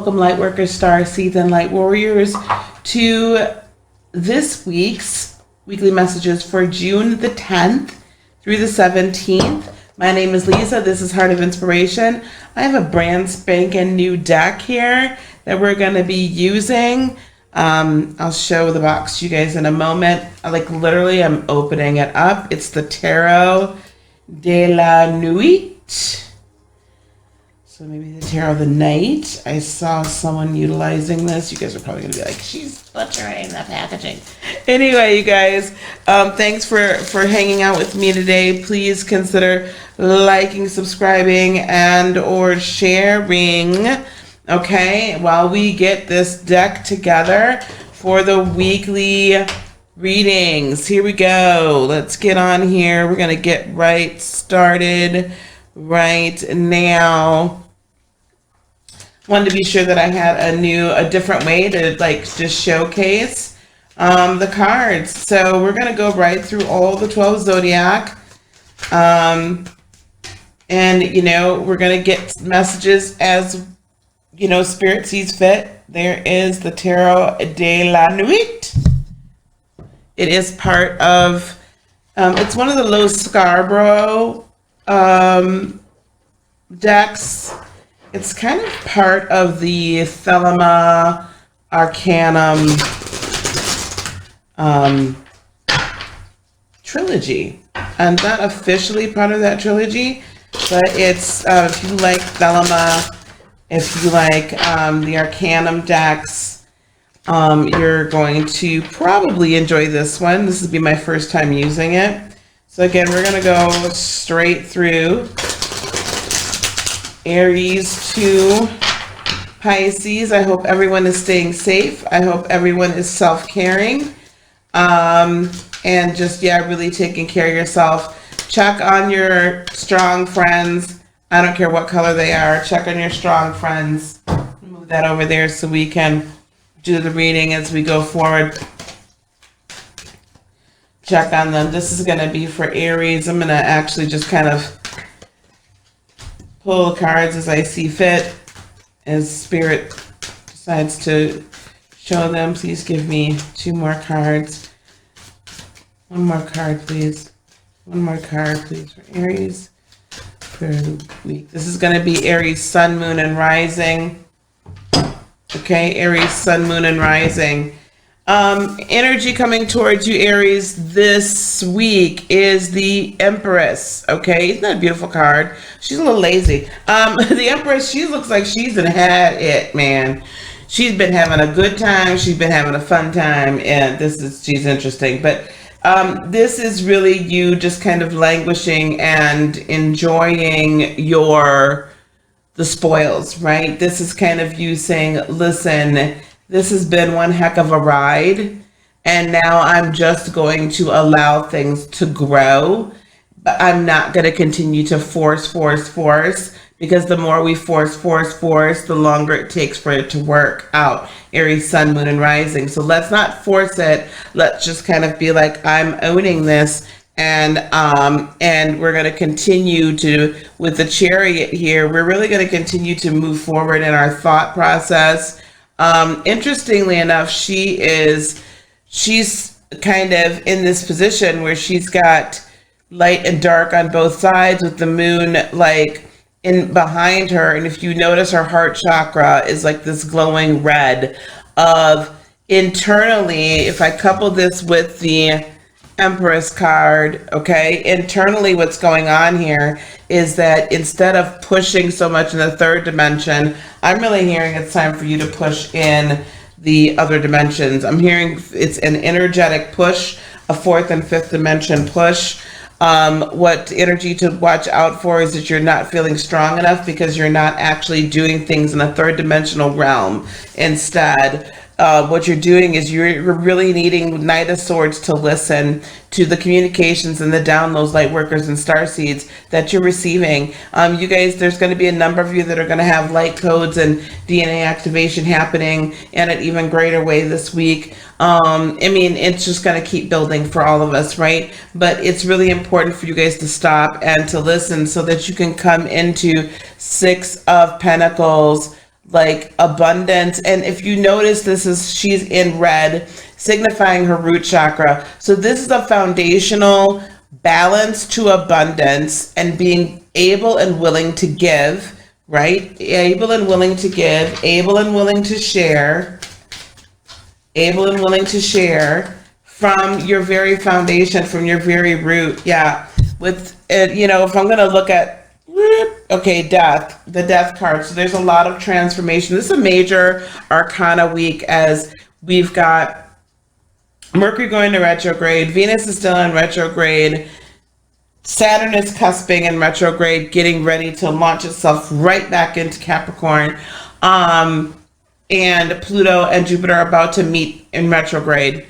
Welcome, Lightworker, Star Seeds, and Light Warriors, to this week's weekly messages for June the 10th through the 17th. My name is Lisa. This is Heart of Inspiration. I have a brand spanking new deck here that we're going to be using. I'll show the box to you guys in a moment. I'm opening it up. It's the Tarot de la Nuit. So maybe the Tarot of the Night. I saw someone utilizing this. You guys are probably going to be like, she's butchering the packaging. Anyway, you guys, thanks for hanging out with me today. Please consider liking, subscribing, and or sharing, okay, while we get this deck together for the weekly readings. Here we go. Let's get on here. We're going to get right started right now. Wanted to be sure that I had a different way to just showcase the cards. So we're going to go right through all the 12 zodiac. And we're going to get messages as Spirit sees fit. There is the Tarot de la Nuit. It is part of it's one of the Low Scarborough decks. It's kind of part of the Thelema Arcanum trilogy. And not officially part of that trilogy, but it's if you like Thelema, if you like the Arcanum decks, you're going to probably enjoy this one. This will be my first time using it. So again, we're going to go straight through Aries to Pisces. I hope everyone is staying safe. I hope everyone is self-caring. And just, really taking care of yourself. Check on your strong friends. I don't care what color they are. Check on your strong friends. Move that over there so we can do the reading as we go forward. Check on them. This is going to be for Aries. I'm going to actually just kind of pull cards as I see fit, as Spirit decides to show them. Please give me 2 more cards. 1 more card, please. 1 more card, please, for Aries for the week. This is going to be Aries, Sun, Moon, and Rising. Okay, Aries, Sun, Moon, and Rising. Energy coming towards you, Aries, this week is the Empress. Okay, isn't that a beautiful card? She's a little lazy. The Empress, she looks like she's had it, man. She's been having a good time. She's been having a fun time, and she's interesting. But this is really you just kind of languishing and enjoying the spoils, right? This is kind of you saying, listen, this has been one heck of a ride, and now I'm just going to allow things to grow, but I'm not going to continue to force, because the more we force, the longer it takes for it to work out. Aries, Sun, Moon, and Rising. So let's not force it. Let's just kind of be like, I'm owning this, and we're going to continue with the Chariot here, we're really going to continue to move forward in our thought process. Interestingly enough, she's kind of in this position where she's got light and dark on both sides, with the moon in behind her. And if you notice, her heart chakra is like this glowing red of internally. If I couple this with the Empress card, okay, internally what's going on here is that instead of pushing so much in the 3rd dimension, I'm really hearing it's time for you to push in the other dimensions. I'm hearing it's an energetic push, a 4th and 5th dimension push. What energy to watch out for is that you're not feeling strong enough because you're not actually doing things in a 3rd dimensional realm. Instead, what you're doing is you're really needing Knight of Swords to listen to the communications and the downloads, light workers and star seeds that you're receiving. You guys, there's going to be a number of you that are going to have light codes and DNA activation happening in an even greater way this week. It's just going to keep building for all of us, right? But it's really important for you guys to stop and to listen so that you can come into 6 of Pentacles like abundance. And if you notice, she's in red, signifying her root chakra. So this is a foundational balance to abundance and being able and willing to give, right? Able and willing to give, able and willing to share, able and willing to share from your very foundation, from your very root. Yeah. With it, if I'm going to look at, okay, death, the death card. So there's a lot of transformation. This is a major arcana week, as we've got Mercury going to retrograde, Venus is still in retrograde, Saturn is cusping in retrograde, getting ready to launch itself right back into Capricorn. And Pluto and Jupiter are about to meet in retrograde,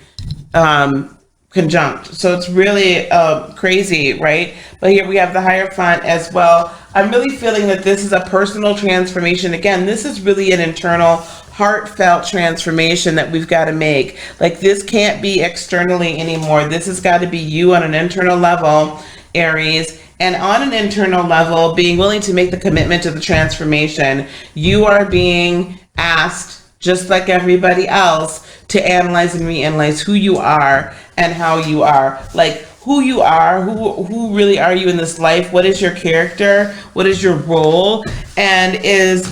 conjunct. So it's really crazy, right? But here we have the Hierophant as well. I'm really feeling that this is a personal transformation. Again, this is really an internal, heartfelt transformation that we've got to make. Like, this can't be externally anymore. This has got to be you on an internal level, Aries. And on an internal level, being willing to make the commitment to the transformation. You are being asked, just like everybody else, to analyze and reanalyze who you are and how you are. Like, who you are, who really are you in this life? What is your character? What is your role? And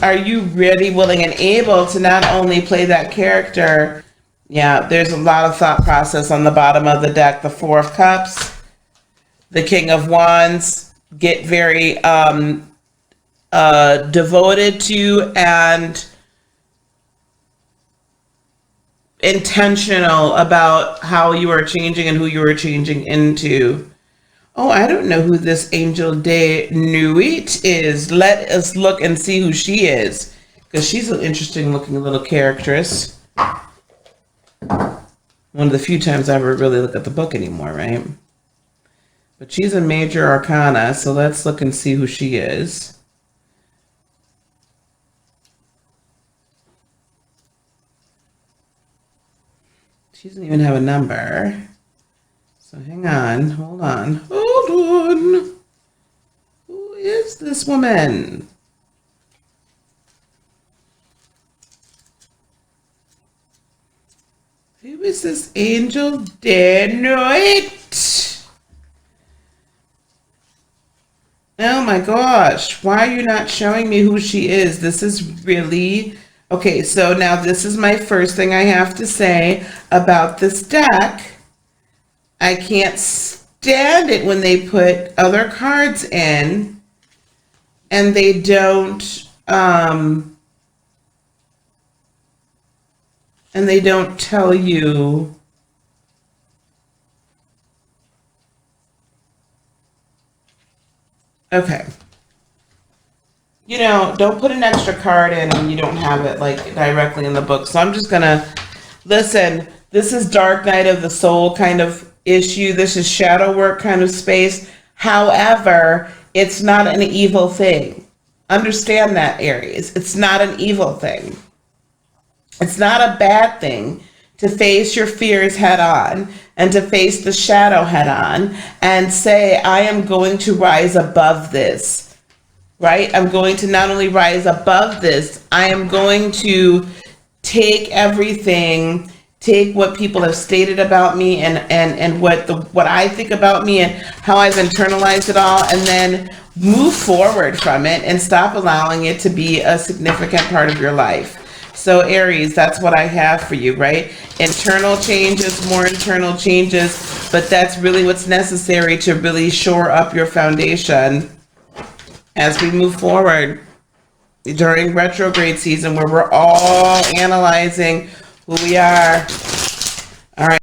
are you really willing and able to not only play that character? Yeah, there's a lot of thought process on the bottom of the deck. The Four of Cups, the King of Wands, get very devoted to and intentional about how you are changing and who you are changing into. Oh, I don't know who this Angel de Nuit is. Let us look and see who she is, because she's an interesting looking little characteress. One of the few times I ever really look at the book anymore, right? But she's a major arcana, so let's look and see who she is. She doesn't even have a number. So hang on, hold on. Who is this woman? Who is this Angel de Nuit? Oh my gosh, why are you not showing me who she is? This is really... Okay, so now this is my first thing I have to say about this deck. I can't stand it when they put other cards in and they don't tell you okay. Don't put an extra card in when you don't have it like directly in the book. So I'm just gonna listen. This is Dark Night of the Soul kind of issue. This is shadow work kind of space. However, it's not an evil thing. Understand that, Aries. It's not an evil thing. It's not a bad thing to face your fears head on and to face the shadow head on and say, I am going to rise above this. Right? I'm going to not only rise above this, I am going to take everything, take what people have stated about me and what I think about me and how I've internalized it all, and then move forward from it and stop allowing it to be a significant part of your life. So Aries, that's what I have for you, right? Internal changes, more internal changes, but that's really what's necessary to really shore up your foundation as we move forward during retrograde season, where we're all analyzing who we are. All right.